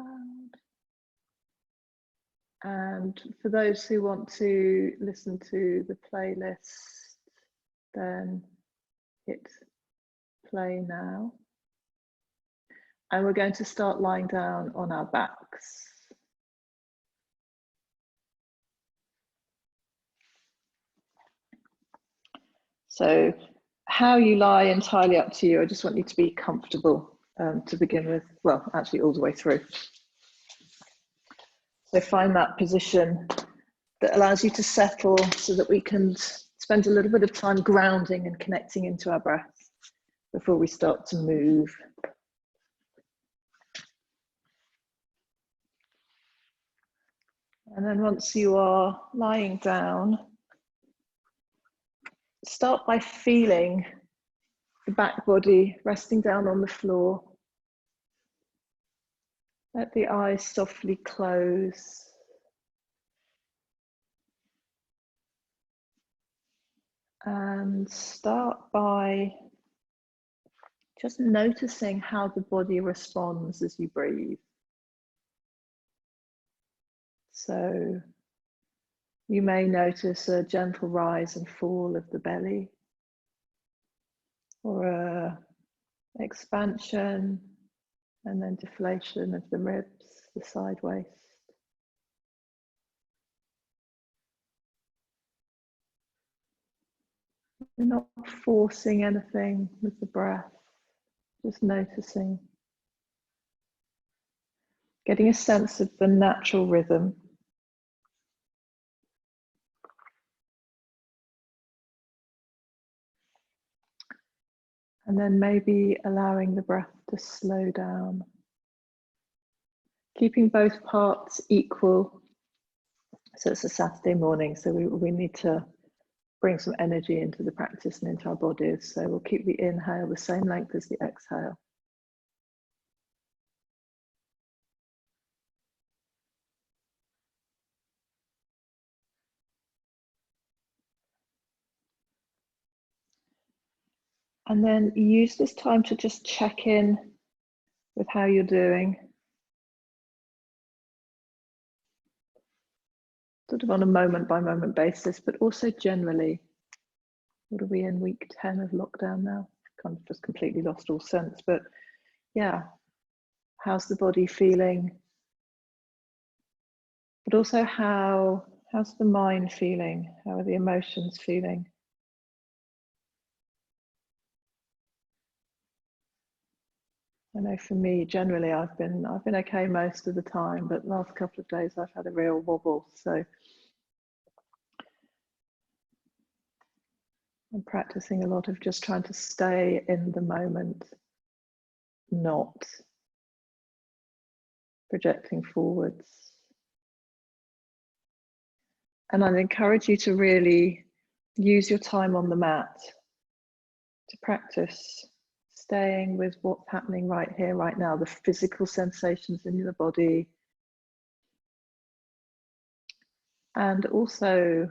loud. And for those who want to listen to the playlist, then hit play now. And we're going to start lying down on our backs. So how you lie, entirely up to you. I just want you to be comfortable to begin with. Well, actually all the way through. So find that position that allows you to settle so that we can spend a little bit of time grounding and connecting into our breath before we start to move. And then once you are lying down, start by feeling the back body resting down on the floor. Let the eyes softly close. And start by just noticing how the body responds as you breathe. So you may notice a gentle rise and fall of the belly, or a expansion and then deflation of the ribs, the side waist. You're not forcing anything with the breath, just noticing. Getting a sense of the natural rhythm. And then maybe allowing the breath to slow down. Keeping both parts equal. So it's a Saturday morning, so we need to bring some energy into the practice and into our bodies. So we'll keep the inhale the same length as the exhale. And then use this time to just check in with how you're doing. Sort of on a moment by moment basis, but also generally. What are we in, week 10 of lockdown now? Kind of just completely lost all sense, but yeah, how's the body feeling? But also how's the mind feeling? How are the emotions feeling? I know for me, generally, I've been okay most of the time, but the last couple of days I've had a real wobble. So I'm practicing a lot of just trying to stay in the moment, not projecting forwards. And I'd encourage you to really use your time on the mat to practice staying with what's happening right here, right now, the physical sensations in your body. And also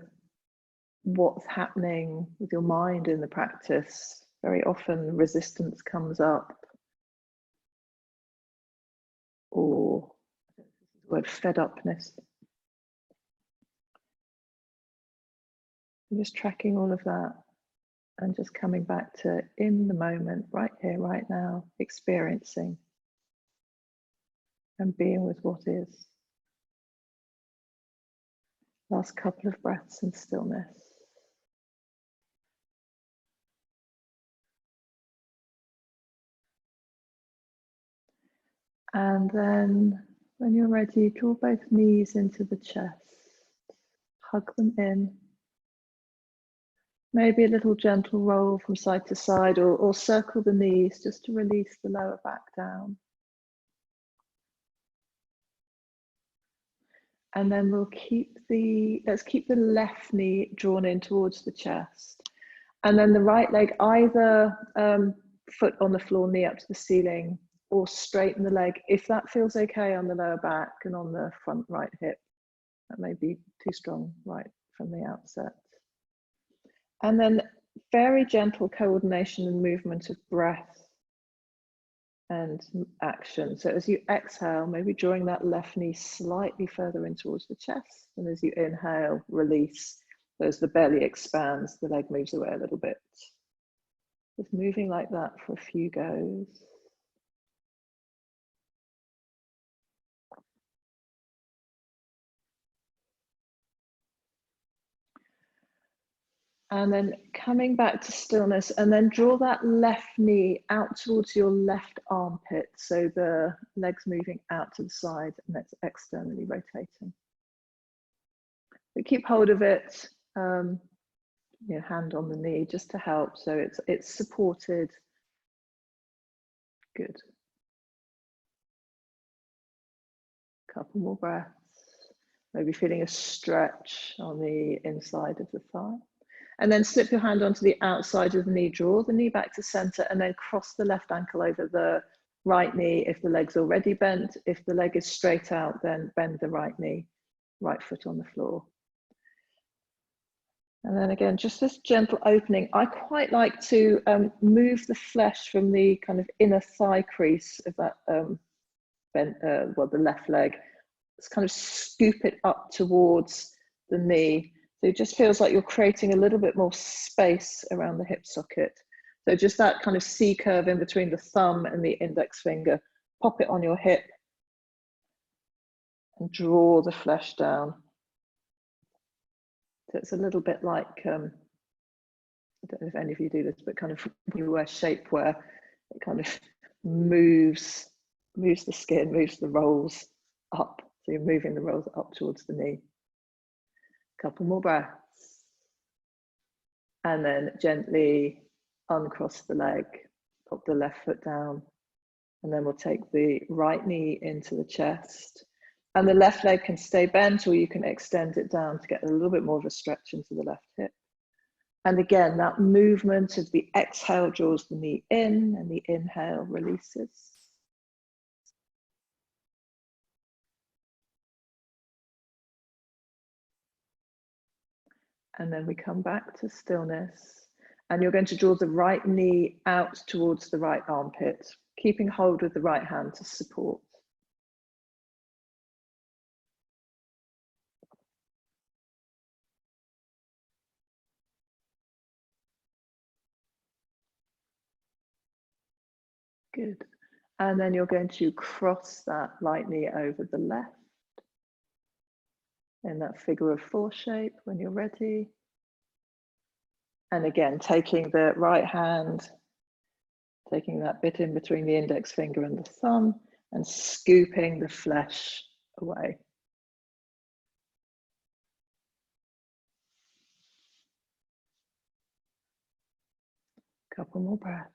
what's happening with your mind in the practice. Very often resistance comes up, or the word fed upness. I'm just tracking all of that and just coming back to in the moment, right here, right now, experiencing and being with what is. Last couple of breaths in stillness. And then when you're ready, draw both knees into the chest, hug them in. Maybe a little gentle roll from side to side, or circle the knees just to release the lower back down. And then we'll let's keep the left knee drawn in towards the chest. And then the right leg, either foot on the floor, knee up to the ceiling, or straighten the leg if that feels okay on the lower back and on the front right hip. That may be too strong right from the outset. And then very gentle coordination and movement of breath and action. So as you exhale, maybe drawing that left knee slightly further in towards the chest. And as you inhale, release. So as the belly expands, the leg moves away a little bit. Just moving like that for a few goes. And then coming back to stillness, and then draw that left knee out towards your left armpit. So the legs moving out to the side and that's externally rotating. But keep hold of it, hand on the knee just to help. So it's supported. Good. Couple more breaths. Maybe feeling a stretch on the inside of the thigh. And then slip your hand onto the outside of the knee, draw the knee back to center, and then cross the left ankle over the right knee if the leg's already bent. If the leg is straight out, then bend the right knee, right foot on the floor. And then again, just this gentle opening. I quite like to move the flesh from the kind of inner thigh crease of that the left leg. Just kind of scoop it up towards the knee. So it just feels like you're creating a little bit more space around the hip socket. So just that kind of C curve in between the thumb and the index finger. Pop it on your hip and draw the flesh down. So it's a little bit like, I don't know if any of you do this, but kind of when you wear shapewear, it kind of moves the skin, moves the rolls up. So you're moving the rolls up towards the knee. Couple more breaths. And then gently uncross the leg, pop the left foot down. And then we'll take the right knee into the chest. And the left leg can stay bent, or you can extend it down to get a little bit more of a stretch into the left hip. And again, that movement of the exhale draws the knee in, and the inhale releases. And then we come back to stillness. And you're going to draw the right knee out towards the right armpit, keeping hold with the right hand to support. Good. And then you're going to cross that right knee over the left in that figure of four shape when you're ready. And again, taking the right hand, taking that bit in between the index finger and the thumb, and scooping the flesh away. Couple more breaths.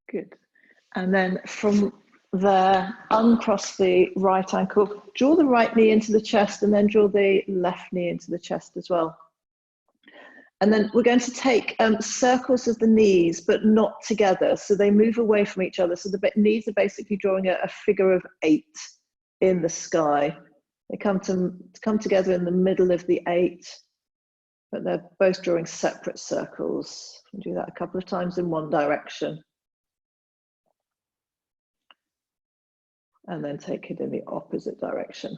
Good. And then from there, uncross the right ankle, draw the right knee into the chest, and then draw the left knee into the chest as well. And then we're going to take circles of the knees, but not together. So they move away from each other. So the knees are basically drawing a figure of 8 in the sky. They come together in the middle of the 8, but they're both drawing separate circles. You can do that a couple of times in one direction. And then take it in the opposite direction.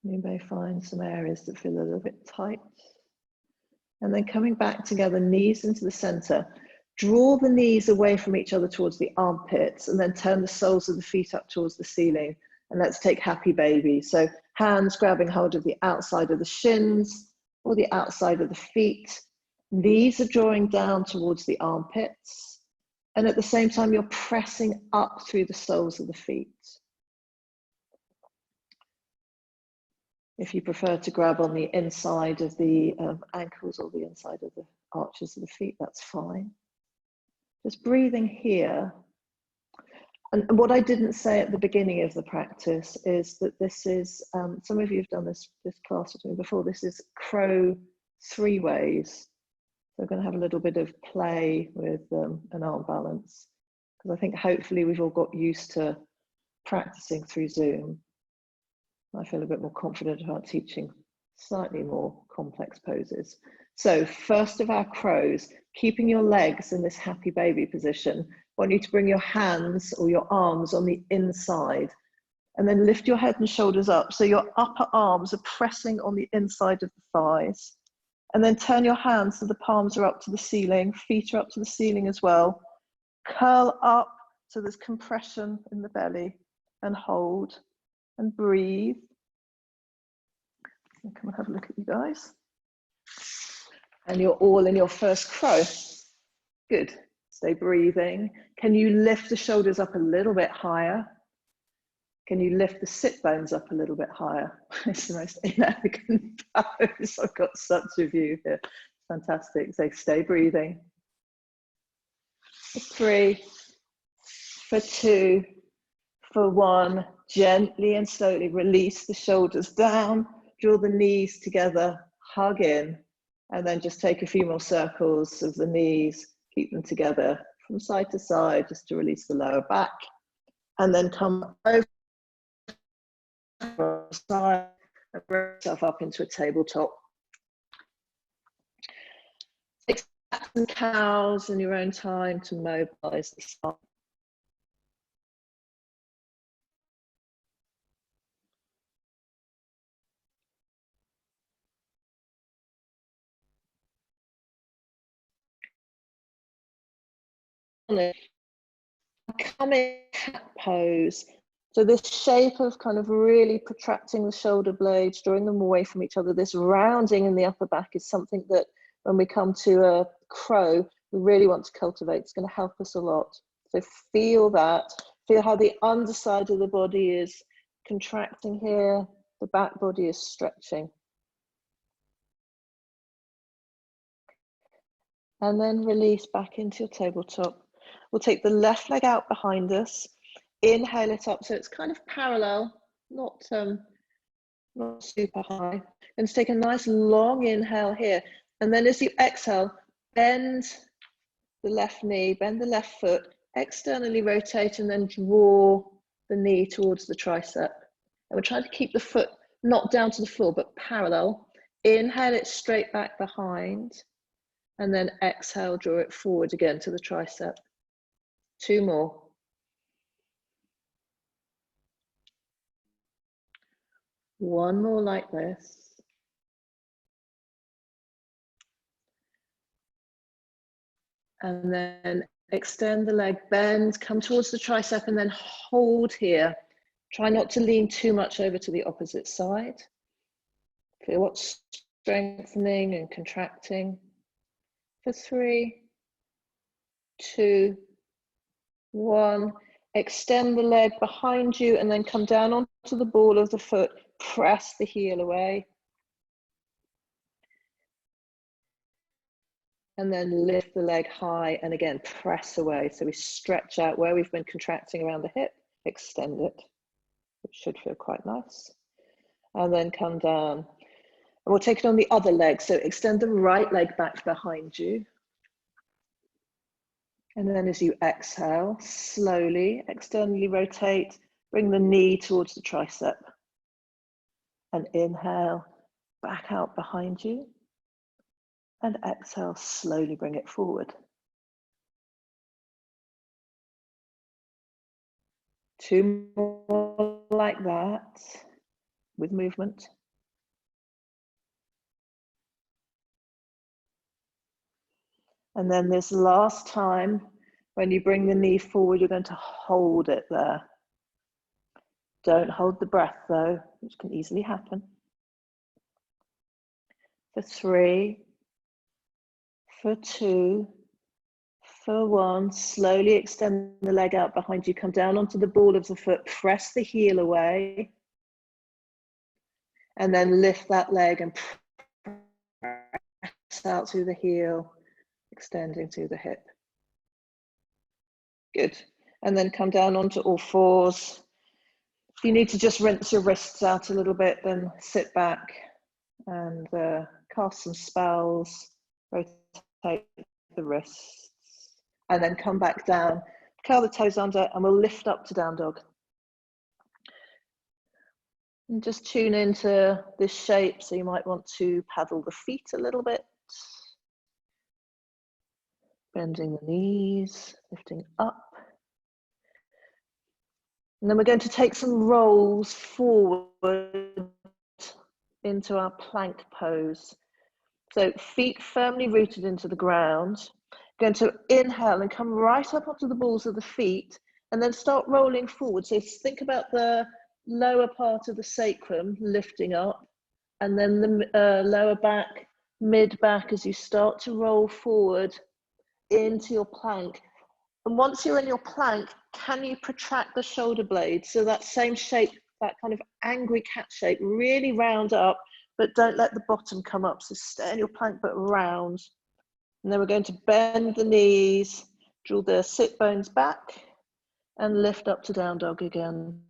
You may find some areas that feel a little bit tight. And then coming back together, knees into the center. Draw the knees away from each other towards the armpits, and then turn the soles of the feet up towards the ceiling. And let's take happy baby. So hands grabbing hold of the outside of the shins or the outside of the feet. Knees are drawing down towards the armpits. And at the same time, you're pressing up through the soles of the feet. If you prefer to grab on the inside of the ankles or the inside of the arches of the feet, that's fine. Just breathing here. And what I didn't say at the beginning of the practice is that this is, some of you have done this class with me before, this is crow 3 ways. So we're going to have a little bit of play with an arm balance. because I think hopefully we've all got used to practicing through Zoom. I feel a bit more confident about teaching slightly more complex poses. So first of our crows, keeping your legs in this happy baby position. I want you to bring your hands or your arms on the inside and then lift your head and shoulders up. So your upper arms are pressing on the inside of the thighs. And then turn your hands so the palms are up to the ceiling, feet are up to the ceiling as well. Curl up so there's compression in the belly and hold and breathe. I'll come and have a look at you guys. And you're all in your first crow. Good. Stay breathing. Can you lift the shoulders up a little bit higher? Can you lift the sit bones up a little bit higher? It's the most inelegant pose. I've got such a view here. Fantastic. So stay breathing. For 3, for 2, for 1. Gently and slowly release the shoulders down. Draw the knees together. Hug in. And then just take a few more circles of the knees. Keep them together from side to side just to release the lower back. And then come over side and bring yourself up into a tabletop. Take cats and cows in your own time to mobilize the spine. Come in cat pose. So this shape of kind of really protracting the shoulder blades, drawing them away from each other, this rounding in the upper back is something that when we come to a crow, we really want to cultivate. It's going to help us a lot. So feel that. Feel how the underside of the body is contracting here. The back body is stretching. And then release back into your tabletop. We'll take the left leg out behind us. Inhale it up so it's kind of parallel, not super high. And take a nice long inhale here. And then as you exhale, bend the left knee, bend the left foot, externally rotate and then draw the knee towards the tricep. And we're trying to keep the foot not down to the floor, but parallel. Inhale it straight back behind. And then exhale, draw it forward again to the tricep. 2 more. One more like this. And then extend the leg, bend, come towards the tricep and then hold here. Try not to lean too much over to the opposite side. Feel what's strengthening and contracting. For 3, 2, 1. Extend the leg behind you and then come down onto the ball of the foot. Press the heel away. And then lift the leg high and again, press away. So we stretch out where we've been contracting around the hip, extend it. It should feel quite nice. And then come down. And we'll take it on the other leg. So extend the right leg back behind you. And then as you exhale, slowly, externally rotate, bring the knee towards the tricep. And inhale, back out behind you. And exhale, slowly bring it forward. 2 more like that, with movement. And then this last time, when you bring the knee forward, you're going to hold it there. Don't hold the breath though, which can easily happen. For 3, for 2, for 1, slowly extend the leg out behind you, come down onto the ball of the foot, press the heel away, and then lift that leg and press out through the heel, extending through the hip. Good. And then come down onto all 4s. If you need to just rinse your wrists out a little bit, then sit back and cast some spells, rotate the wrists, and then come back down. curl the toes under, and we'll lift up to down dog. And just tune into this shape. So you might want to paddle the feet a little bit. Bending the knees, lifting up. And then we're going to take some rolls forward into our plank pose. So feet firmly rooted into the ground. Going to inhale and come right up onto the balls of the feet, and then start rolling forward. So think about the lower part of the sacrum lifting up, and then the lower back, mid back, as you start to roll forward into your plank. And once you're in your plank, can you protract the shoulder blades? So that same shape, that kind of angry cat shape, really round up, but don't let the bottom come up. So stay in your plank, but round. And then we're going to bend the knees, draw the sit bones back, and lift up to down dog again.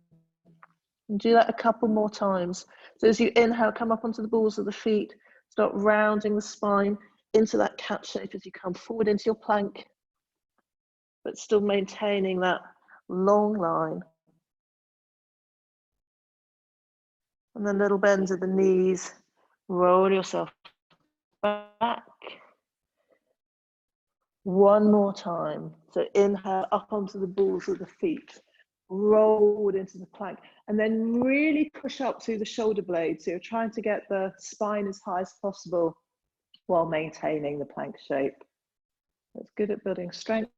And do that a couple more times. So as you inhale, come up onto the balls of the feet, start rounding the spine into that cat shape as you come forward into your plank, but still maintaining that long line. And then little bends of the knees, roll yourself back. One more time. So inhale up onto the balls of the feet, roll into the plank, and then really push up through the shoulder blades. So you're trying to get the spine as high as possible while maintaining the plank shape. That's good at building strength.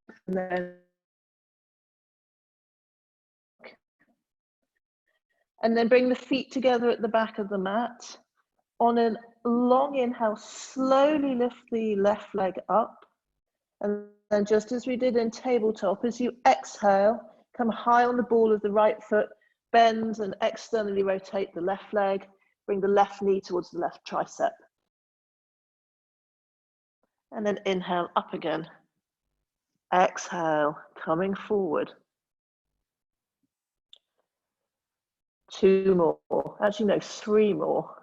And then bring the feet together at the back of the mat. On a long inhale, slowly lift the left leg up. And then just as we did in tabletop, as you exhale, come high on the ball of the right foot, bend and externally rotate the left leg, bring the left knee towards the left tricep. And then inhale up again. Exhale, coming forward. 2 more, actually no, 3 more.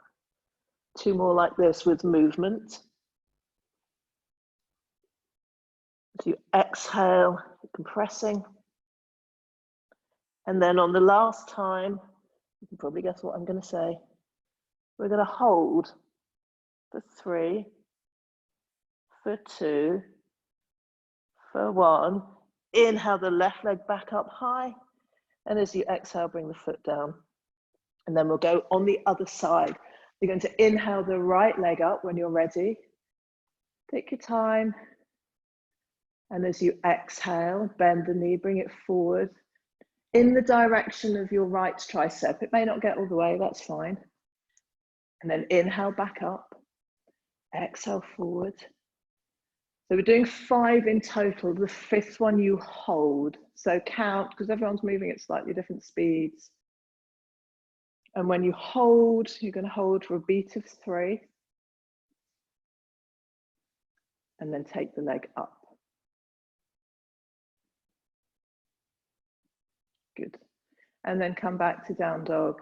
2 more like this with movement. As you exhale, compressing. And then on the last time, you can probably guess what I'm going to say. We're going to hold for 3, for 2, for 1. Inhale the left leg back up high. And as you exhale, bring the foot down. And then we'll go on the other side. You're going to inhale the right leg up when you're ready. Take your time. And as you exhale, bend the knee, bring it forward in the direction of your right tricep. It may not get all the way, that's fine. And then inhale back up, exhale forward. So we're doing 5 in total. The 5th one you hold. So count, because everyone's moving at slightly different speeds. And when you hold, you're going to hold for a beat of 3. And then take the leg up. Good. And then come back to down dog.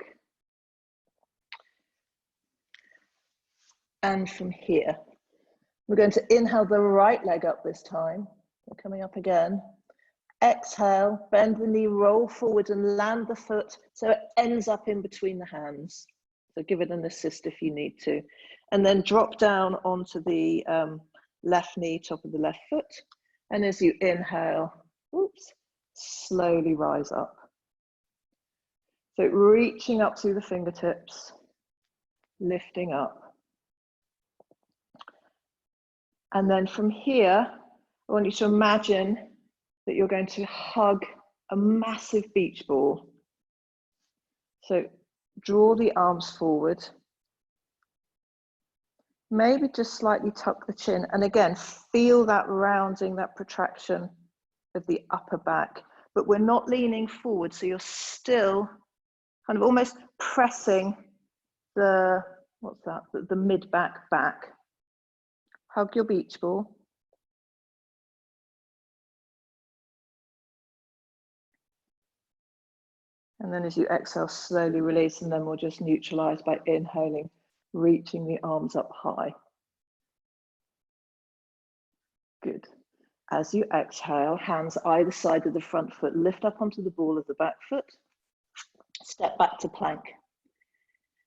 And from here, we're going to inhale the right leg up this time. We're coming up again. Exhale, bend the knee, roll forward and land the foot so it ends up in between the hands. So give it an assist if you need to. And then drop down onto the left knee, top of the left foot. And as you inhale, oops, slowly rise up. So reaching up through the fingertips, lifting up. And then from here, I want you to imagine that you're going to hug a massive beach ball. So draw the arms forward. Maybe just slightly tuck the chin. And again, feel that rounding, that protraction of the upper back. But we're not leaning forward, so you're still kind of almost pressing the, what's that, the mid-back back. Hug your beach ball. And then as you exhale, slowly release, and then we'll just neutralize by inhaling, reaching the arms up high. Good. As you exhale, hands either side of the front foot, lift up onto the ball of the back foot, step back to plank.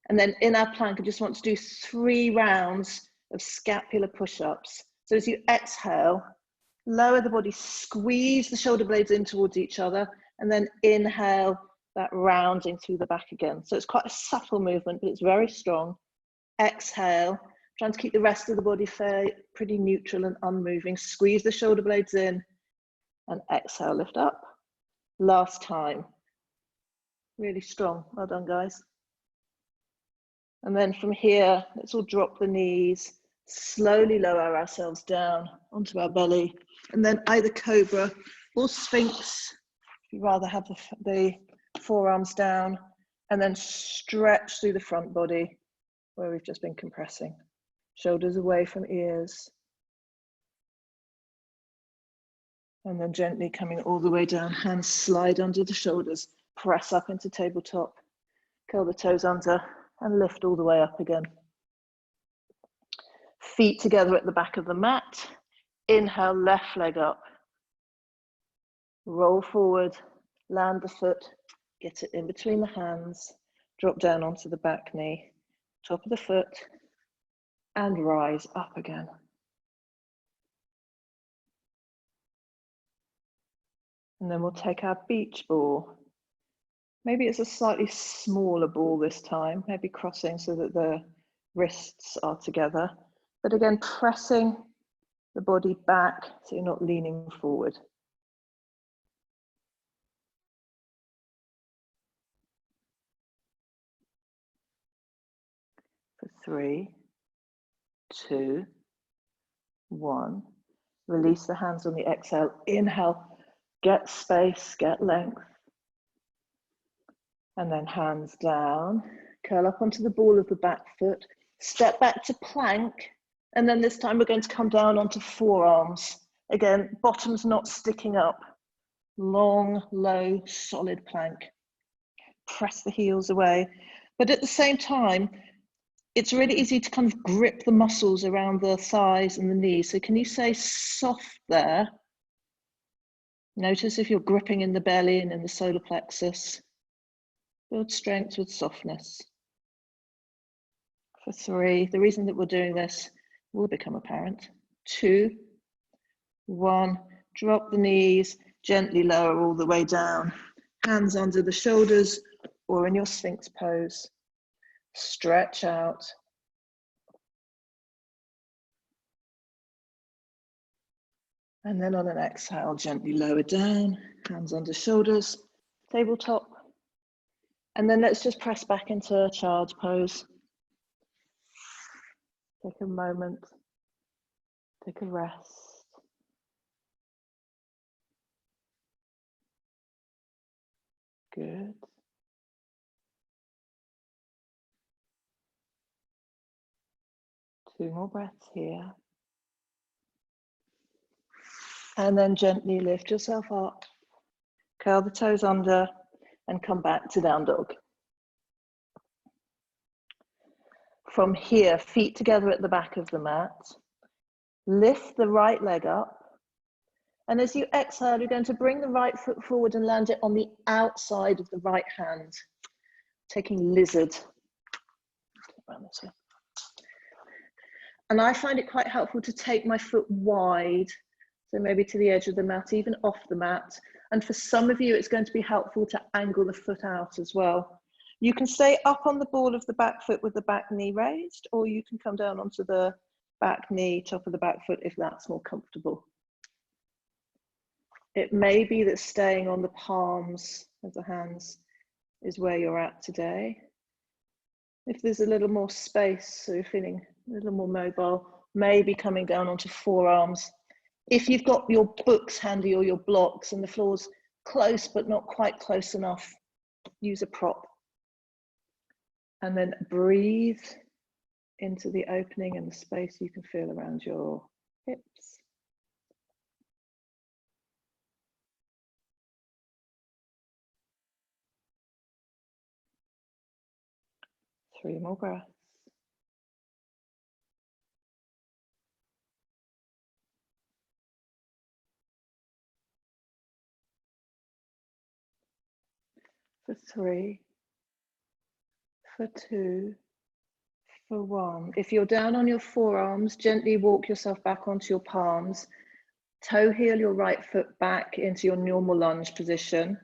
And then in our plank, I just want to do 3 rounds of scapular push-ups. So as you exhale, lower the body, squeeze the shoulder blades in towards each other, and then inhale, that rounding through the back again. So it's quite a subtle movement, but it's very strong. Exhale, trying to keep the rest of the body pretty neutral and unmoving. Squeeze the shoulder blades in, and exhale, lift up. Last time. Really strong. Well done, guys. And then from here, let's all drop the knees, slowly lower ourselves down onto our belly, and then either cobra or sphinx. If you'd rather have the forearms down, and then stretch through the front body where we've just been compressing. Shoulders away from ears. And then gently coming all the way down, hands slide under the shoulders, press up into tabletop, curl the toes under, and lift all the way up again. Feet together at the back of the mat. Inhale, left leg up. Roll forward, land the foot, get it in between the hands, drop down onto the back knee, top of the foot, and rise up again. And then we'll take our beach ball. Maybe it's a slightly smaller ball this time, maybe crossing so that the wrists are together. But again, pressing the body back so you're not leaning forward. For 3, 2, 1. Release the hands on the exhale. Inhale, get space, get length. And then hands down, curl up onto the ball of the back foot, step back to plank, and then this time we're going to come down onto forearms. Again, bottom's not sticking up. Long, low, solid plank. Press the heels away. But at the same time, it's really easy to kind of grip the muscles around the thighs and the knees. So can you say soft there? Notice if you're gripping in the belly and in the solar plexus. Build strength with softness. For 3, the reason that we're doing this will become apparent. 2, 1, drop the knees, gently lower all the way down. Hands under the shoulders or in your Sphinx pose. Stretch out. And then on an exhale, gently lower down, hands under shoulders, tabletop. And then let's just press back into child's pose. Take a moment, take a rest. Good. Two more breaths here. And then gently lift yourself up, curl the toes under, and come back to down dog. From here, feet together at the back of the mat. Lift the right leg up. And as you exhale, you're going to bring the right foot forward and land it on the outside of the right hand, taking lizard. And I find it quite helpful to take my foot wide, so maybe to the edge of the mat, even off the mat. And for some of you, it's going to be helpful to angle the foot out as well. You can stay up on the ball of the back foot with the back knee raised, or you can come down onto the back knee, top of the back foot, if that's more comfortable. It may be that staying on the palms of the hands is where you're at today. If there's a little more space, so you're feeling a little more mobile, maybe coming down onto forearms. If you've got your books handy or your blocks and the floor's close but not quite close enough, use a prop. And then breathe into the opening and the space you can feel around your hips. Three more breaths. for 3, for 2, for 1. If you're down on your forearms, gently walk yourself back onto your palms. Toe heel your right foot back into your normal lunge position.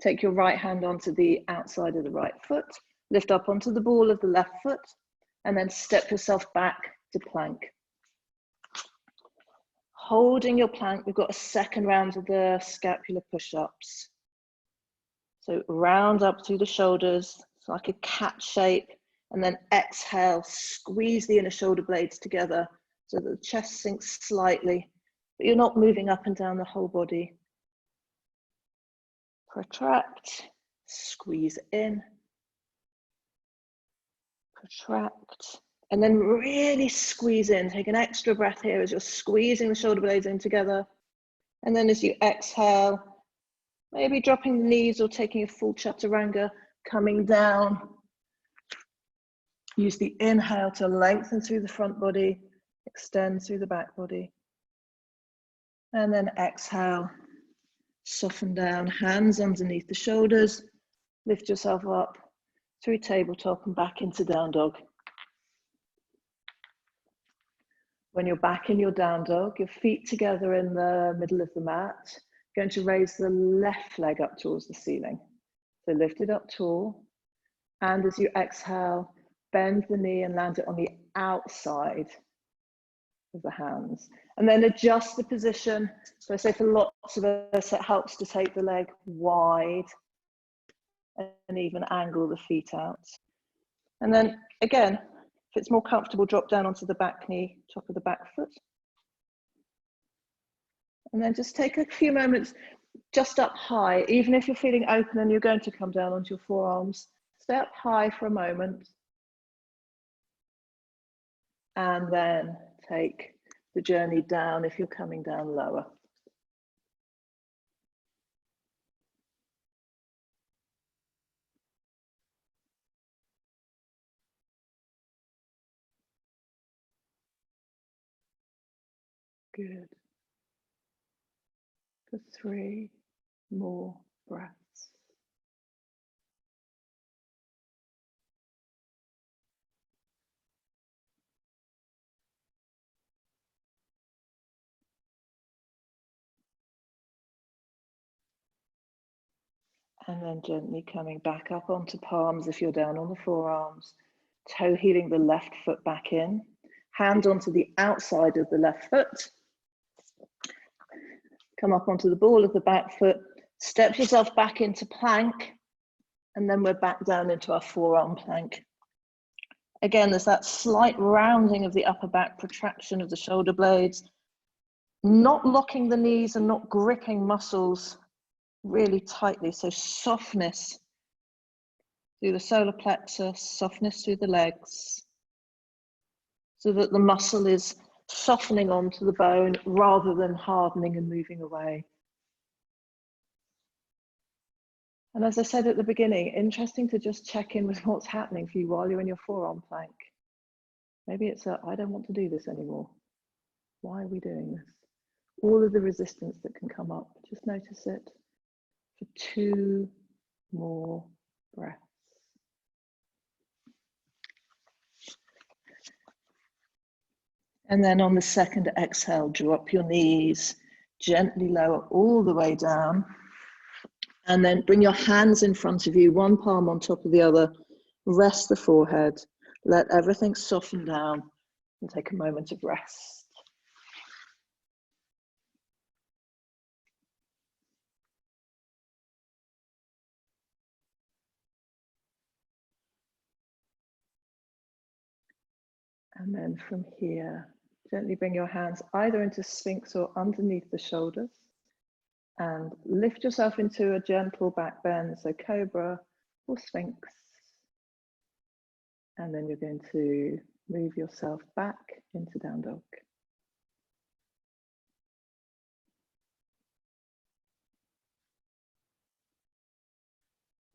Take your right hand onto the outside of the right foot. Lift up onto the ball of the left foot, and then step yourself back to plank. Holding your plank, we've got a second round of the scapular push-ups. So round up through the shoulders, it's like a cat shape, and then exhale, squeeze the inner shoulder blades together so that the chest sinks slightly, but you're not moving up and down the whole body. Protract, squeeze in, protract, and then really squeeze in. Take an extra breath here as you're squeezing the shoulder blades in together. And then as you exhale, maybe dropping the knees or taking a full chaturanga, coming down. Use the inhale to lengthen through the front body, extend through the back body. And then exhale, soften down, hands underneath the shoulders, lift yourself up through tabletop and back into down dog. When you're back in your down dog, your feet together in the middle of the mat, going to raise the left leg up towards the ceiling. So lift it up tall, and as you exhale, bend the knee and land it on the outside of the hands. And then adjust the position. So I say for lots of us, it helps to take the leg wide and even angle the feet out. And then again, if it's more comfortable, drop down onto the back knee, top of the back foot. And then just take a few moments just up high, even if you're feeling open and you're going to come down onto your forearms, stay up high for a moment. And then take the journey down if you're coming down lower. Good. For 3 more breaths. And then gently coming back up onto palms if you're down on the forearms, toe heeling the left foot back in, hand onto the outside of the left foot, come up onto the ball of the back foot, step yourself back into plank, and then we're back down into our forearm plank. Again, there's that slight rounding of the upper back, protraction of the shoulder blades, not locking the knees and not gripping muscles really tightly. So softness through the solar plexus, softness through the legs, so that the muscle is softening onto the bone rather than hardening and moving away. And as I said at the beginning, interesting to just check in with what's happening for you while you're in your forearm plank. Maybe it's a, I don't want to do this anymore. Why are we doing this? All of the resistance that can come up, just notice it for 2 more breaths. And then on the second exhale, drop your knees, gently lower all the way down. And then bring your hands in front of you, one palm on top of the other. Rest the forehead. Let everything soften down and take a moment of rest. And then from here, gently bring your hands either into Sphinx or underneath the shoulders. And lift yourself into a gentle back bend, so Cobra or Sphinx. And then you're going to move yourself back into Down Dog.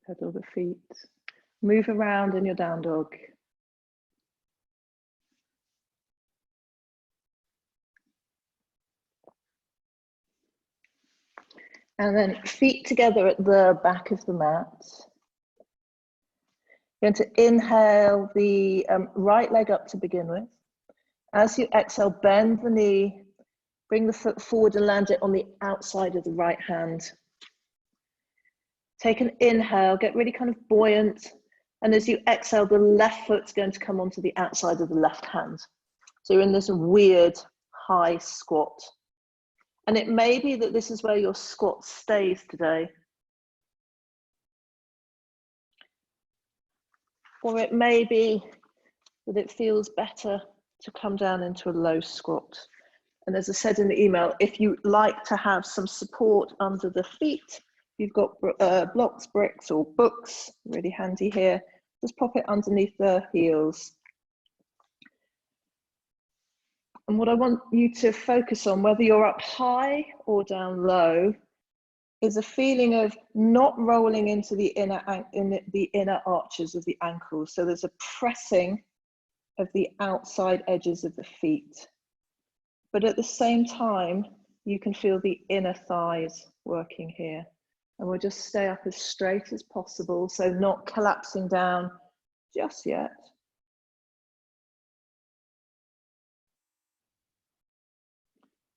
Pedal the feet. Move around in your Down Dog. And then feet together at the back of the mat. You're going to inhale the right leg up to begin with. As you exhale, bend the knee, bring the foot forward and land it on the outside of the right hand. Take an inhale, get really kind of buoyant. And as you exhale, the left foot's going to come onto the outside of the left hand. So you're in this weird high squat. And it may be that this is where your squat stays today. Or it may be that it feels better to come down into a low squat. And as I said in the email, if you like to have some support under the feet, you've got blocks, bricks, or books, really handy here, just pop it underneath the heels. And what I want you to focus on, whether you're up high or down low, is a feeling of not rolling into the inner arches of the ankles. So there's a pressing of the outside edges of the feet. But at the same time, you can feel the inner thighs working here. And we'll just stay up as straight as possible, so not collapsing down just yet.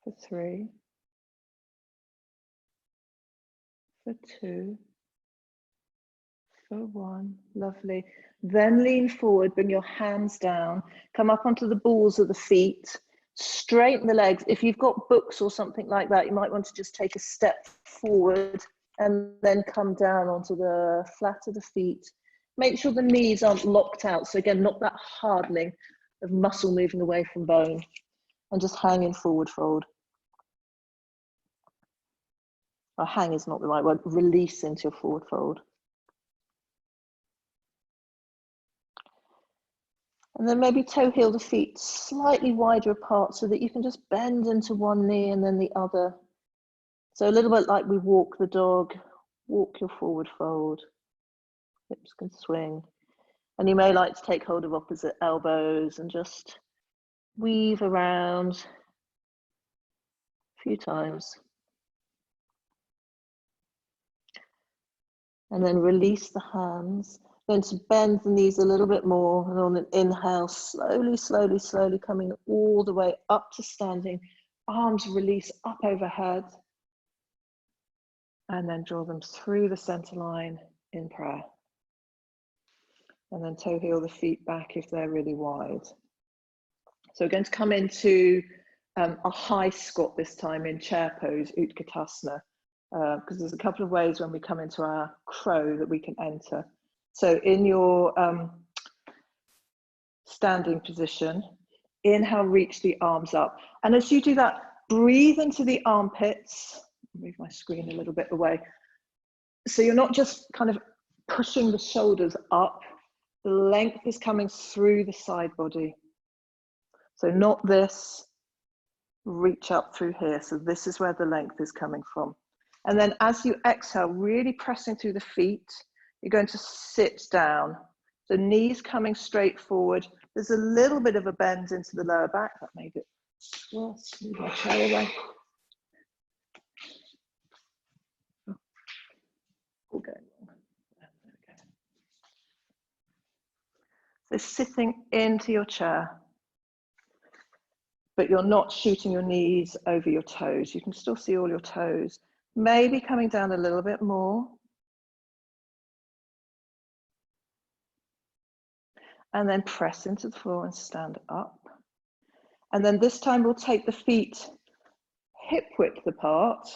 For 3, for 2, for 1, lovely. Then lean forward, bring your hands down, come up onto the balls of the feet, straighten the legs. If you've got books or something like that, you might want to just take a step forward and then come down onto the flat of the feet. Make sure the knees aren't locked out. So again, not that hardening of muscle moving away from bone, and just hang in forward fold. Or hang is not the right word, release into your forward fold. And then maybe toe heel the feet slightly wider apart so that you can just bend into one knee and then the other. So a little bit like we walk the dog, walk your forward fold, hips can swing. And you may like to take hold of opposite elbows and just weave around a few times. And then release the hands. Going to bend the knees a little bit more, and on an inhale, slowly, slowly, slowly coming all the way up to standing. Arms release up overhead. And then draw them through the center line in prayer. And then toe heel the feet back if they're really wide. So we're going to come into a high squat this time in chair pose, Utkatasana, because there's a couple of ways when we come into our crow that we can enter. So in your standing position, inhale, reach the arms up. And as you do that, breathe into the armpits. Move my screen a little bit away. So you're not just kind of pushing the shoulders up, the length is coming through the side body. So not this, reach up through here. So this is where the length is coming from. And then as you exhale, really pressing through the feet, you're going to sit down. The knees coming straight forward. There's a little bit of a bend into the lower back. That made it worse. Move my chair away. All going wrong. There we go. So sitting into your chair, but you're not shooting your knees over your toes. You can still see all your toes. Maybe coming down a little bit more. And then press into the floor and stand up. And then this time we'll take the feet hip width apart,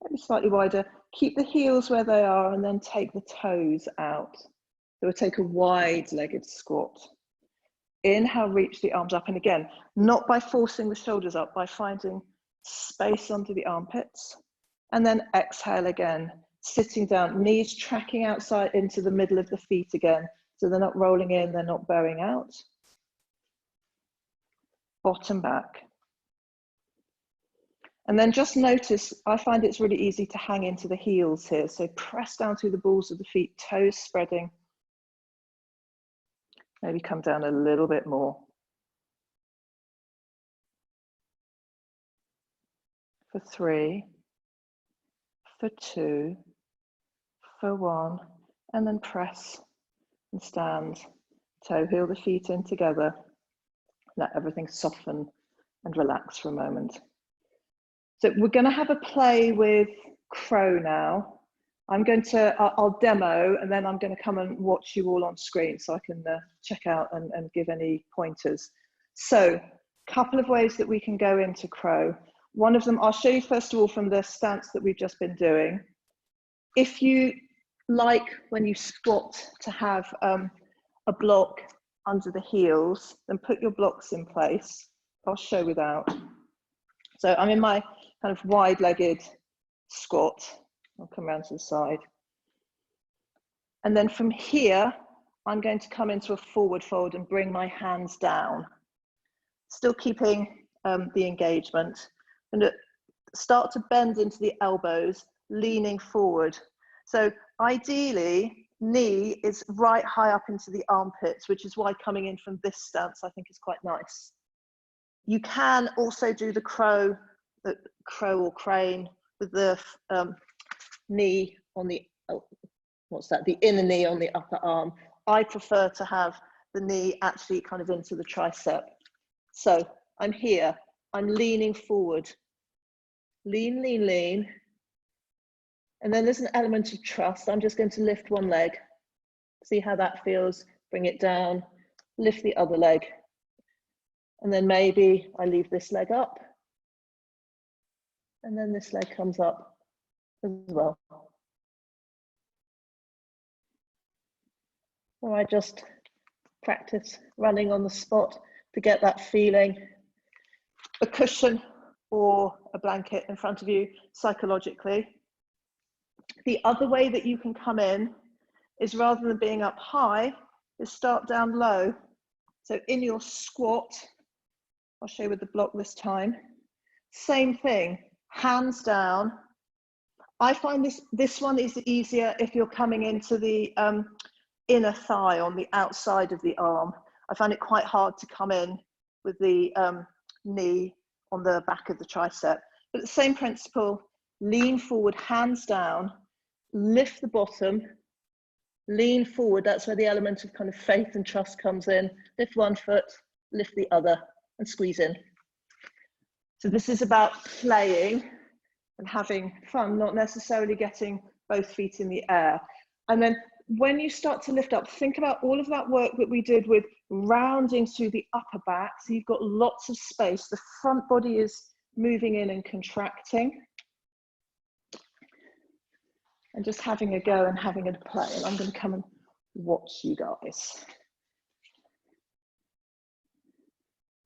maybe slightly wider. Keep the heels where they are and then take the toes out. So we'll take a wide-legged squat. Inhale, reach the arms up. And again, not by forcing the shoulders up, by finding space under the armpits. And then exhale again, sitting down, knees tracking outside into the middle of the feet again. So they're not rolling in, they're not bowing out. Bottom back. And then just notice, I find it's really easy to hang into the heels here. So press down through the balls of the feet, toes spreading. Maybe come down a little bit more. For 3, for 2, for 1, and then press and stand. Toe heel the feet in together. Let everything soften and relax for a moment. So we're going to have a play with crow now. I'll demo, and then I'm going to come and watch you all on screen so I can check out and give any pointers. So a couple of ways that we can go into crow. One of them, I'll show you first of all from the stance that we've just been doing. If you like when you squat to have a block under the heels, then put your blocks in place. I'll show without. So I'm in my kind of wide-legged squat. I'll come around to the side. And then from here, I'm going to come into a forward fold and bring my hands down. Still keeping the engagement. And start to bend into the elbows, leaning forward. So ideally, knee is right high up into the armpits, which is why coming in from this stance I think is quite nice. You can also do the crow or crane with the knee on the, the inner knee on the upper arm. I prefer to have the knee actually kind of into the tricep. So I'm here, I'm leaning forward. Lean, lean, lean. And then there's an element of trust. I'm just going to lift one leg. See how that feels. Bring it down, lift the other leg. And then maybe I leave this leg up. And then this leg comes up as well. Or I just practice running on the spot to get that feeling. A cushion or a blanket in front of you psychologically. The other way that you can come in is, rather than being up high, is start down low. So in your squat, I'll show you with the block this time. Same thing, hands down. I find this one is easier if you're coming into the inner thigh on the outside of the arm. I find it quite hard to come in with the knee on the back of the tricep. But the same principle, lean forward, hands down, lift the bottom, lean forward. That's where the element of kind of faith and trust comes in. Lift one foot, lift the other, and squeeze in. So this is about playing and having fun, not necessarily getting both feet in the air. And then when you start to lift up, think about all of that work that we did with rounding through the upper back. So you've got lots of space. The front body is moving in and contracting. And just having a go and having a play. And I'm going to come and watch you guys.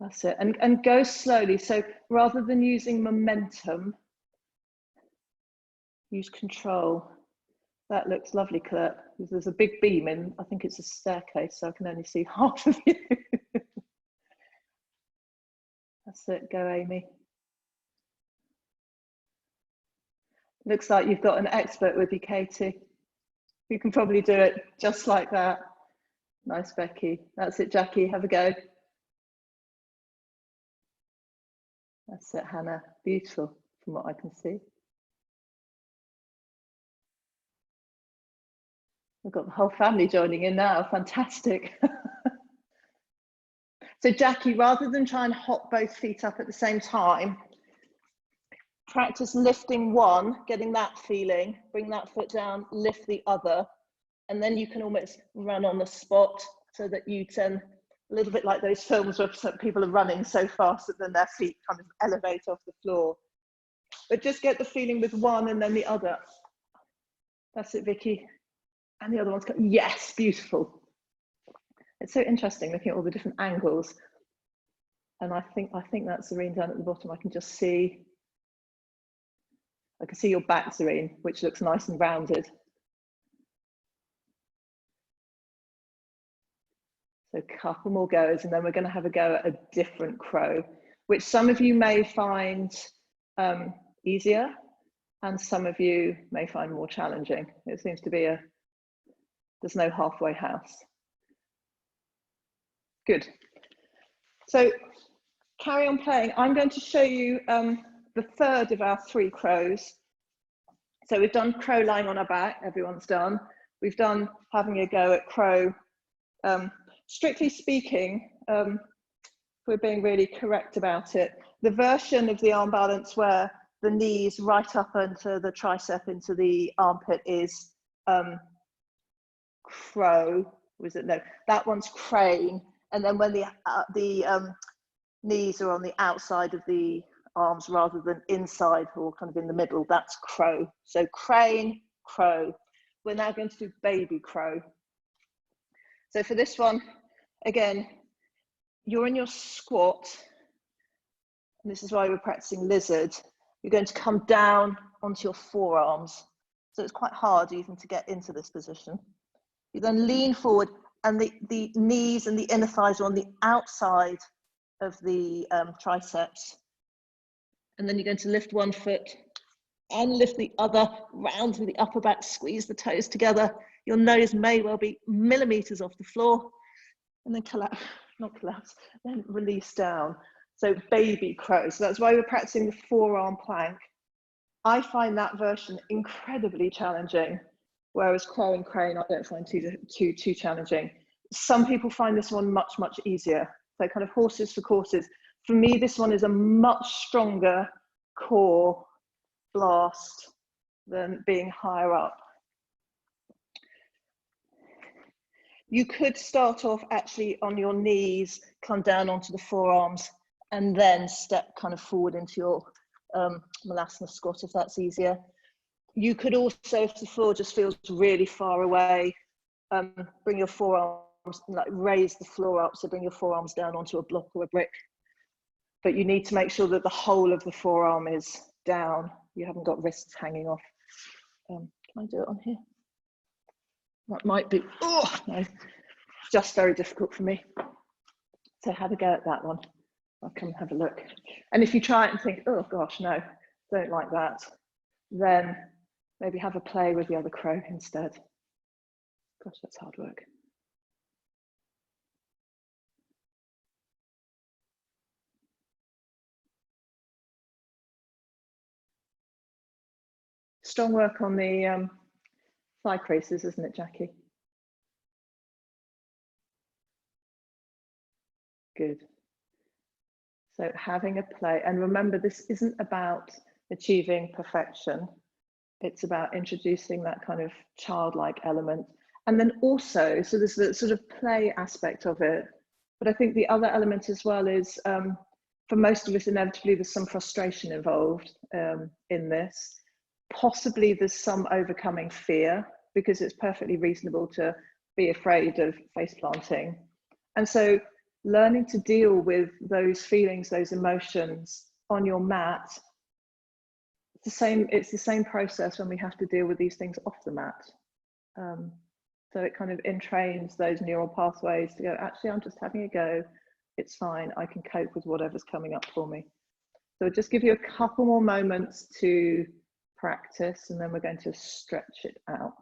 That's it. And go slowly. So rather than using momentum, use control. That looks lovely, Kurt. There's a big beam in, I think it's a staircase, so I can only see half of you. That's it, go Amy. Looks like you've got an expert with you, Katie. You can probably do it just like that. Nice, Becky. That's it, Jackie, have a go. That's it, Hannah. Beautiful, from what I can see. We've got the whole family joining in now, fantastic. So Jackie, rather than try and hop both feet up at the same time, practice lifting one, getting that feeling, bring that foot down, lift the other, and then you can almost run on the spot so that you can, a little bit like those films where people are running so fast that then their feet kind of elevate off the floor. But just get the feeling with one and then the other. That's it, Vicky. And the other one's going, yes, beautiful. It's so interesting looking at all the different angles. And I think that's Zareen down at the bottom. I can see your back, Zareen, which looks nice and rounded. So a couple more goes, and then we're going to have a go at a different crow, which some of you may find easier, and some of you may find more challenging. It seems to be there's no halfway house. Good. So carry on playing. I'm going to show you the third of our 3 crows. So we've done crow lying on our back, everyone's done. We've done having a go at crow Strictly speaking, if we're being really correct about it, the version of the arm balance where the knees right up into the tricep, into the armpit is crow. Was it? No, that one's crane. And then when the knees are on the outside of the arms rather than inside or kind of in the middle, that's crow. So crane, crow. We're now going to do baby crow. So for this one, again, you're in your squat, and this is why we're practicing lizard. You're going to come down onto your forearms. So it's quite hard even to get into this position. You then lean forward, and the knees and the inner thighs are on the outside of the triceps. And then you're going to lift one foot and lift the other round with the upper back, squeeze the toes together. Your nose may well be millimeters off the floor, and then collapse, not collapse, then release down. So baby crow. So that's why we're practicing the forearm plank. I find that version incredibly challenging, whereas crow and crane I don't find too challenging. Some people find this one much, much easier. So kind of horses for courses. For me, this one is a much stronger core blast than being higher up. You could start off actually on your knees, come down onto the forearms, and then step kind of forward into your Malasana squat if that's easier. You could also, if the floor just feels really far away, bring your forearms, like raise the floor up, so bring your forearms down onto a block or a brick. But you need to make sure that the whole of the forearm is down. You haven't got wrists hanging off. Can I do it on here? That might be, oh no, just very difficult for me. So have a go at that one. I'll come have a look. And if you try it and think, oh gosh, no, don't like that, then maybe have a play with the other crow instead. Gosh, that's hard work. Strong work on the thigh creases, isn't it, Jackie? Good. So having a play, and remember, this isn't about achieving perfection. It's about introducing that kind of childlike element. And then also, so there's the sort of play aspect of it. But I think the other element as well is, for most of us, inevitably, there's some frustration involved in this. Possibly there's some overcoming fear, because it's perfectly reasonable to be afraid of face planting. And so learning to deal with those feelings, those emotions on your mat, it's the same process when we have to deal with these things off the mat. So it kind of entrains those neural pathways to go, actually, I'm just having a go. It's fine. I can cope with whatever's coming up for me. So I'll just give you a couple more moments to practice, and then we're going to stretch it out.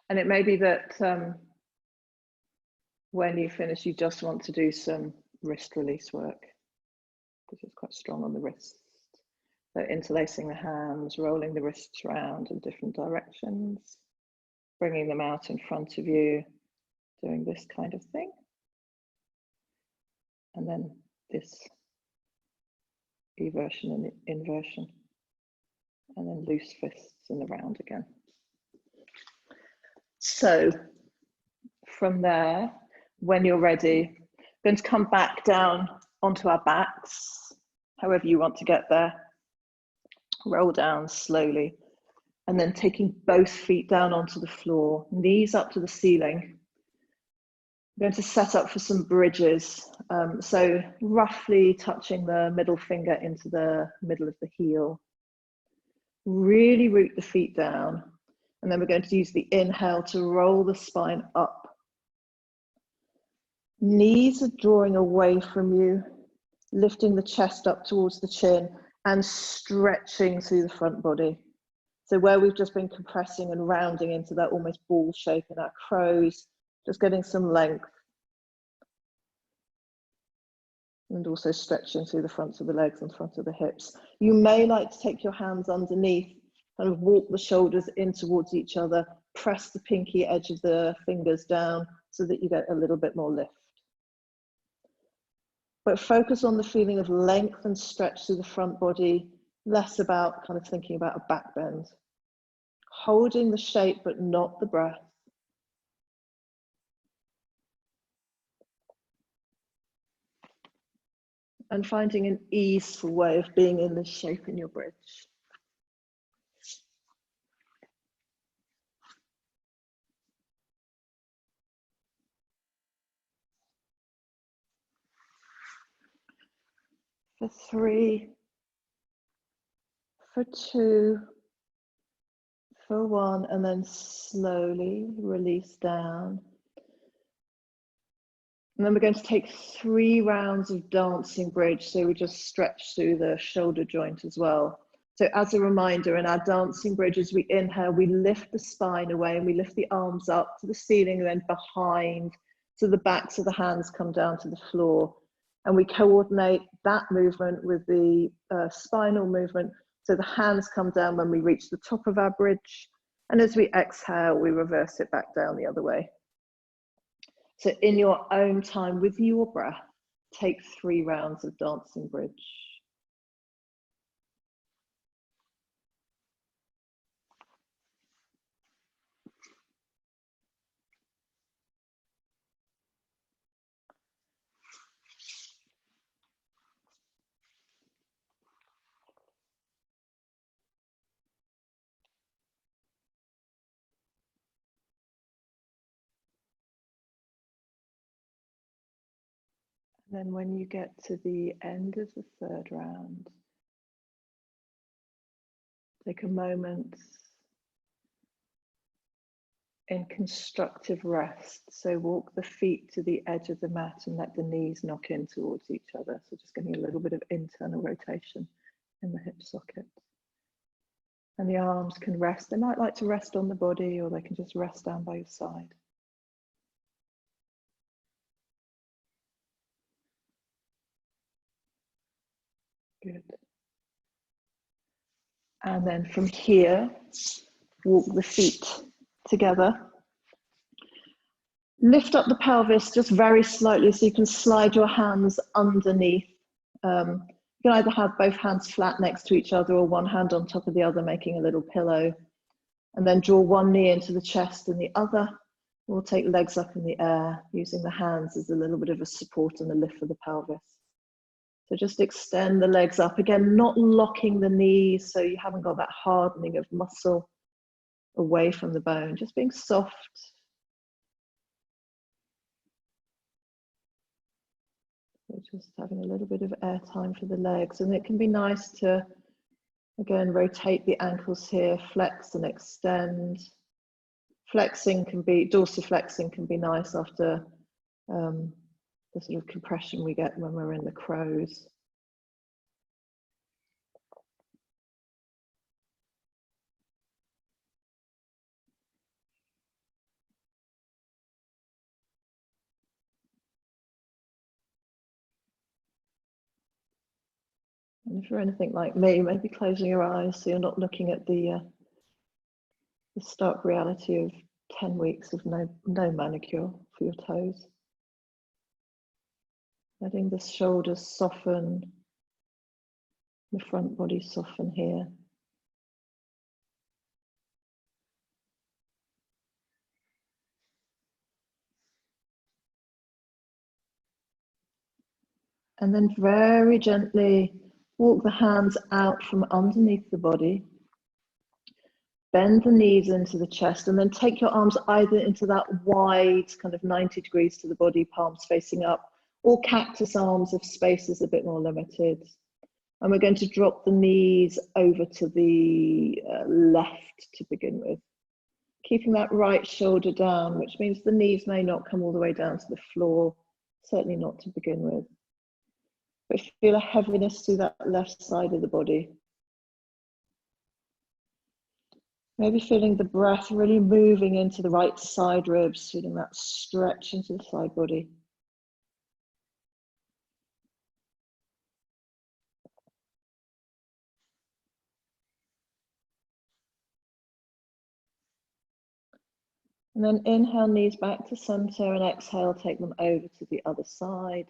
And it may be that when you finish, you just want to do some wrist release work, because it's quite strong on the wrists. So interlacing the hands, rolling the wrists around in different directions, bringing them out in front of you, doing this kind of thing. And then this eversion and inversion, and then loose fists and around again. So from there, when you're ready, we're going to come back down onto our backs, however you want to get there. Roll down slowly, and then taking both feet down onto the floor, knees up to the ceiling. I'm going to set up for some bridges. So roughly touching the middle finger into the middle of the heel. Really root the feet down. And then we're going to use the inhale to roll the spine up. Knees are drawing away from you, lifting the chest up towards the chin and stretching through the front body. So where we've just been compressing and rounding into that almost ball shape in our crows, just getting some length. And also stretching through the fronts of the legs and front of the hips. You may like to take your hands underneath, kind of walk the shoulders in towards each other, press the pinky edge of the fingers down so that you get a little bit more lift. But focus on the feeling of length and stretch through the front body, less about kind of thinking about a back bend. Holding the shape, but not the breath. And finding an easeful way of being in the shape in your bridge. For 3, for 2, for 1, and then slowly release down. And then we're going to take 3 rounds of dancing bridge. So we just stretch through the shoulder joint as well. So as a reminder, in our dancing bridge, as we inhale, we lift the spine away and we lift the arms up to the ceiling and then behind to the backs of the hands come down to the floor. And we coordinate that movement with the spinal movement. So the hands come down when we reach the top of our bridge. And as we exhale, we reverse it back down the other way. So in your own time, with your breath, take 3 rounds of dancing bridge. Then when you get to the end of the 3rd round, take a moment in constructive rest. So walk the feet to the edge of the mat and let the knees knock in towards each other. So just getting a little bit of internal rotation in the hip socket. And the arms can rest. They might like to rest on the body, or they can just rest down by your side. Good. And then from here, walk the feet together. Lift up the pelvis just very slightly so you can slide your hands underneath. You can either have both hands flat next to each other or one hand on top of the other, making a little pillow. And then draw one knee into the chest and the other. We'll take legs up in the air, using the hands as a little bit of a support and a lift for the pelvis. So just extend the legs up. Again, not locking the knees so you haven't got that hardening of muscle away from the bone, just being soft. So just having a little bit of air time for the legs. And it can be nice to, again, rotate the ankles here, flex and extend. Flexing can be, dorsiflexing can be nice after the sort of compression we get when we're in the crows. And if you're anything like me, maybe closing your eyes so you're not looking at the stark reality of 10 weeks of no manicure for your toes. Letting the shoulders soften, the front body soften here. And then very gently walk the hands out from underneath the body. Bend the knees into the chest and then take your arms either into that wide kind of 90 degrees to the body, palms facing up, or cactus arms if space is a bit more limited. And we're going to drop the knees over to the left to begin with. Keeping that right shoulder down, which means the knees may not come all the way down to the floor, certainly not to begin with. But feel a heaviness through that left side of the body. Maybe feeling the breath really moving into the right side ribs, feeling that stretch into the side body. And then inhale, knees back to center, and exhale, take them over to the other side.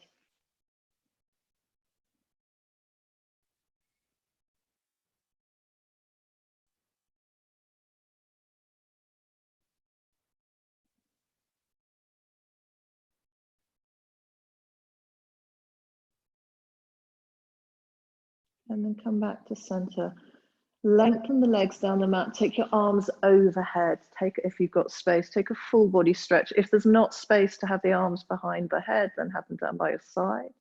And then come back to center. Lengthen the legs down the mat. Take your arms overhead. Take, if you've got space, take a full body stretch. If there's not space to have the arms behind the head, then have them down by your side.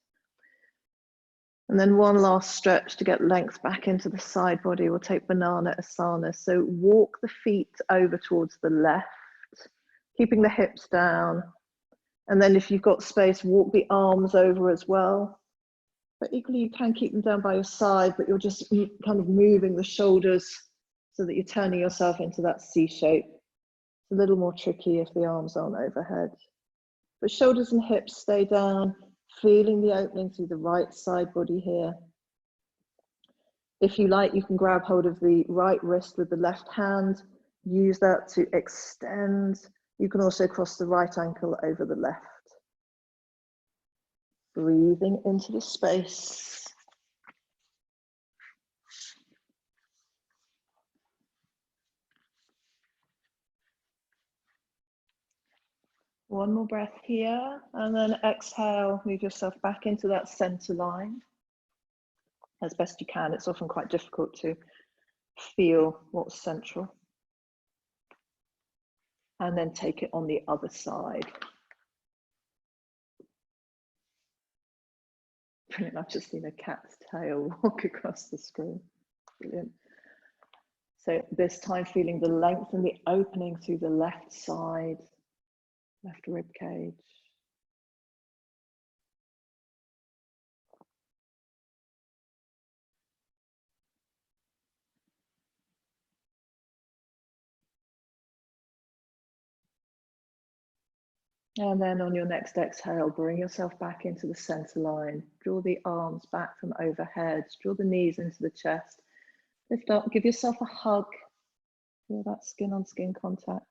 And then one last stretch to get length back into the side body. We'll take Banana Asana. So walk the feet over towards the left, keeping the hips down. And then if you've got space, walk the arms over as well. But equally, you can keep them down by your side, but you're just kind of moving the shoulders so that you're turning yourself into that C shape. It's a little more tricky if the arms aren't overhead. But shoulders and hips stay down, feeling the opening through the right side body here. If you like, you can grab hold of the right wrist with the left hand, use that to extend. You can also cross the right ankle over the left. Breathing into the space. One more breath here, and then exhale, move yourself back into that center line as best you can. It's often quite difficult to feel what's central. And then take it on the other side. Brilliant. I've just seen a cat's tail walk across the screen. Brilliant. So this time feeling the length and the opening through the left side, left rib cage. And then on your next exhale, bring yourself back into the center line. Draw the arms back from overhead. Draw the knees into the chest. Lift up, give yourself a hug. Feel that skin on skin contact.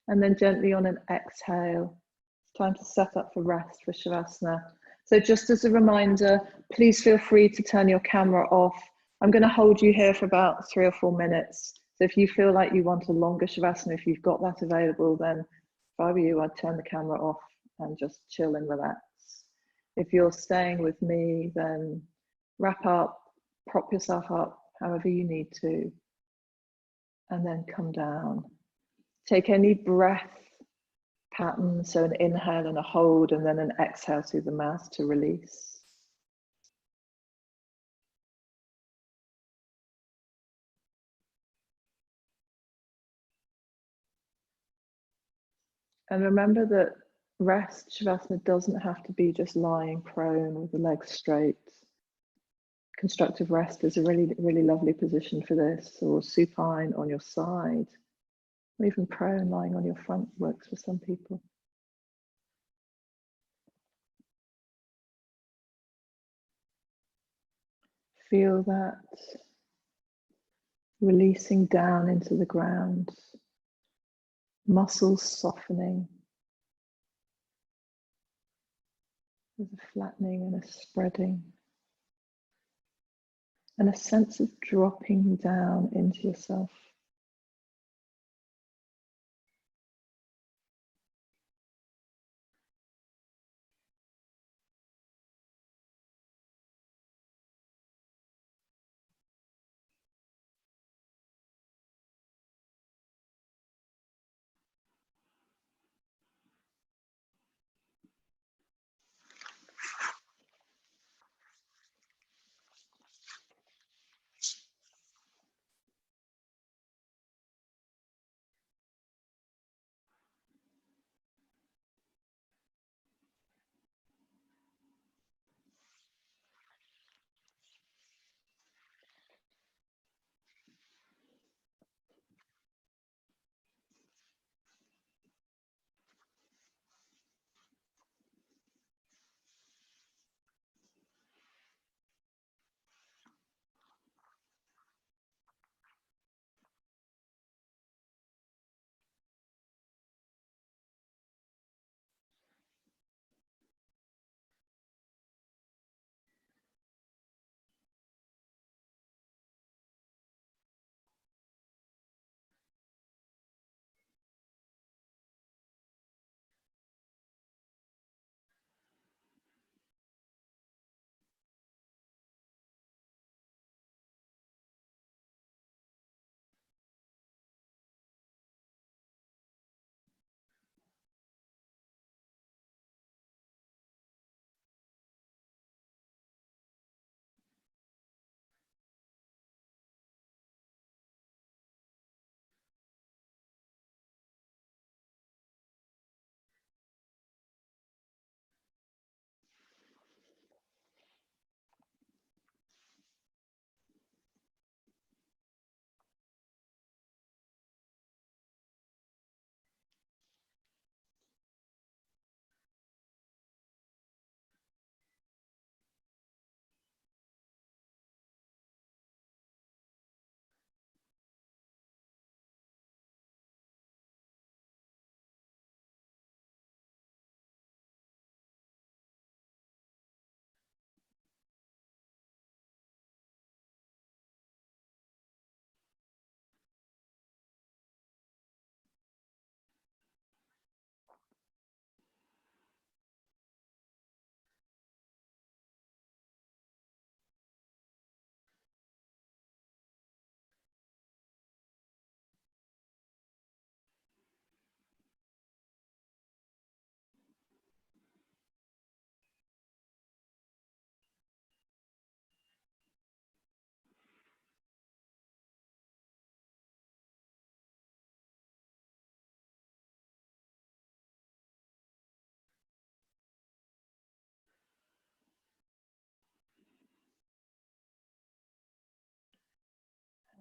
And then gently on an exhale, it's time to set up for rest for Shavasana. So just as a reminder, please feel free to turn your camera off. I'm going to hold you here for about 3 or 4 minutes. So if you feel like you want a longer Shavasana, if you've got that available, then if I were you, I'd turn the camera off and just chill and relax. If you're staying with me, then wrap up, prop yourself up however you need to, and then come down. Take any breath pattern, so an inhale and a hold, and then an exhale through the mouth to release. And remember that rest, Shavasana, doesn't have to be just lying prone with the legs straight. Constructive rest is a really, really lovely position for this, or supine on your side, or even prone lying on your front works for some people. Feel that releasing down into the ground, muscles softening. There's a flattening and a spreading, and a sense of dropping down into yourself.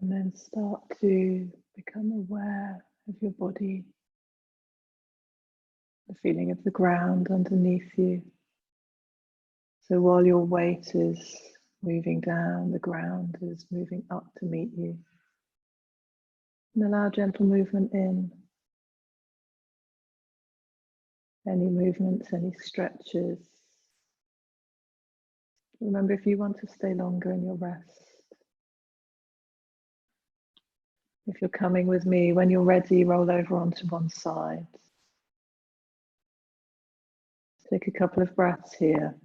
And then start to become aware of your body, the feeling of the ground underneath you. So while your weight is moving down, the ground is moving up to meet you. And allow gentle movement in. Any movements, any stretches. Remember, if you want to stay longer in your rest, if you're coming with me, when you're ready, roll over onto one side. Take a couple of breaths here.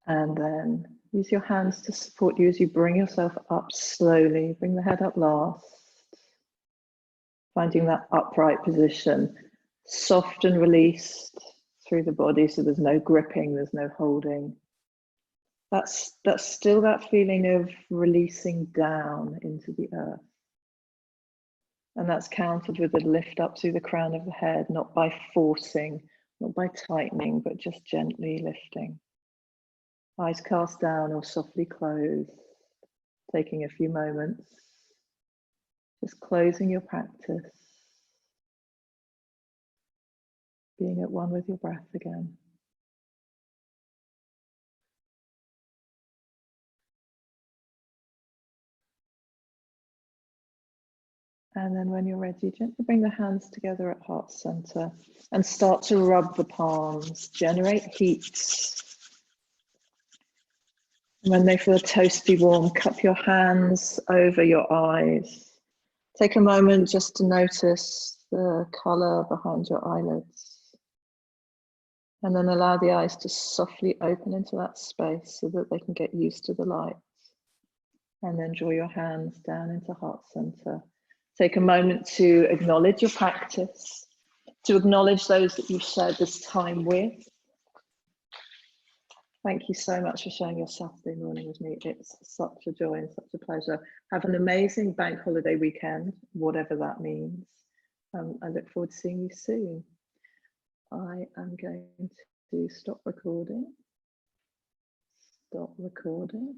And then use your hands to support you as you bring yourself up slowly. Bring the head up last. Finding that upright position, soft and released through the body, so there's no gripping, there's no holding. That's still that feeling of releasing down into the earth. And that's countered with a lift up through the crown of the head, not by forcing, not by tightening, but just gently lifting. Eyes cast down or softly closed, taking a few moments, just closing your practice, being at one with your breath again. And then when you're ready, gently bring the hands together at heart center and start to rub the palms, generate heat. When they feel toasty warm, cup your hands over your eyes. Take a moment just to notice the color behind your eyelids. And then allow the eyes to softly open into that space so that they can get used to the light. And then draw your hands down into heart center. Take a moment to acknowledge your practice, to acknowledge those that you've shared this time with. Thank you so much for sharing your Saturday morning with me. It's such a joy and such a pleasure. Have an amazing bank holiday weekend, whatever that means. I look forward to seeing you soon. I am going to stop recording. Stop recording.